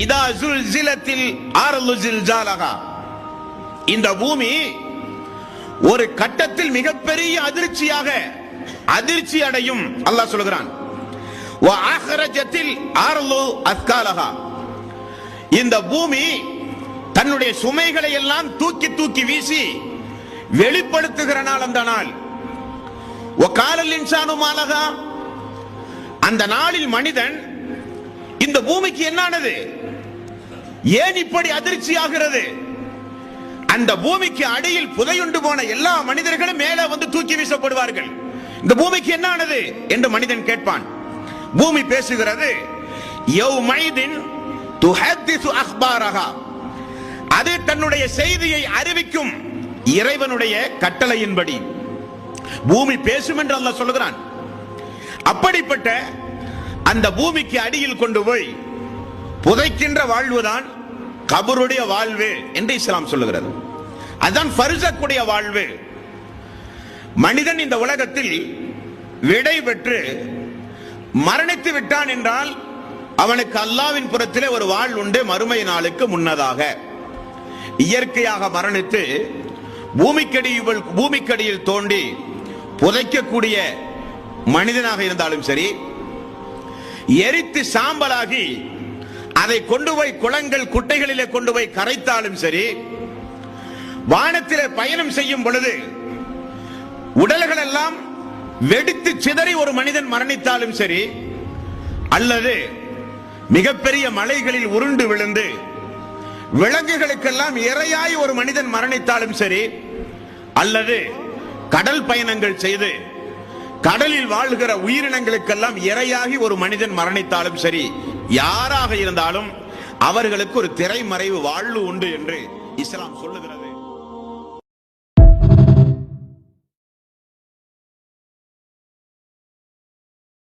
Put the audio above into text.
இதா ஜுல்சிலத்தில் அர்து ஜில்ஜாலஹா, இந்த பூமி ஒரு கட்டத்தில் மிகப்பெரிய அதிர்ச்சி அடையும். அல்லாஹ் சொல்கிறான் வ அஹ்ரஜத்தில் அர்து அஸ்காலஹா, இந்த பூமி தன்னுடைய சுமைகளை எல்லாம் தூக்கி தூக்கி வீசி வெளிப்படுத்துகிற நாள் அந்த நாள். வ காலல் இன்சானு மாலஹா, அந்த நாளில் மனிதன் இந்த பூமிக்கு என்னானது, ஏன் இப்படி அதிர்ச்சி ஆகிறது? அந்த பூமிக்கு அடியில் புதையுண்டு போன எல்லா மனிதர்களும் மேலே வந்து தூக்கி வீசப்படுவார்கள். இந்த பூமிக்கு என்னானது என்று மனிதன் கேட்பான். பூமி பேசுகிறது, யௌமைதின் துஹத்திசு அக்பாரஹா, அது தன்னுடைய செய்தியை அறிவிக்கும் இறைவனுடைய கட்டளையின்படி பூமி பேசும் என்று அல்லாஹ் சொல்லுகிறான். அப்படிப்பட்ட அந்த பூமிக்கு அடியில் கொண்டு போய் புதைக்கின்ற வாழ்வுதான் கபருடைய வாழ்வு என்று இஸ்லாம் சொல்லுகிறது. அதுதான் ஃபர்ஸக்குடைய வாழ்வு. மனிதன் இந்த உலகத்தில் விடை பெற்று மரணித்து விட்டான் என்றால் அவனுக்கு அல்லாஹ்வின் புறத்திலே ஒரு வாழ் உண்டு. மறுமை நாளுக்கு முன்னதாக இயற்கையாக மரணித்து பூமிக்கடியில் தோண்டி புதைக்கக்கூடிய மனிதனாக இருந்தாலும் சரி, எரித்து சாம்பலாகி அதை கொண்டு போய் குளங்கள் குட்டைகளிலே கொண்டு போய் கரைத்தாலும் சரி, வானத்திலே பயணம் செய்யும் பொழுது உடல்கள் எல்லாம் வெடித்து சிதறி ஒரு மனிதன் மரணித்தாலும் சரி, அல்லது மிகப்பெரிய மலைகளில் உருண்டு விழுந்து விலங்குகளுக்கெல்லாம் இரையாய் ஒரு மனிதன் மரணித்தாலும் சரி, அல்லது கடல் பயணங்கள் செய்து கடலில் வாழ்கிற உயிரினங்களுக்கெல்லாம் இரையாகி ஒரு மனிதன் மரணித்தாலும் சரி, யாராக இருந்தாலும் அவர்களுக்கு ஒரு திரைமறைவு வாழ்வு உண்டு என்று இஸ்லாம் சொல்லுகிறது.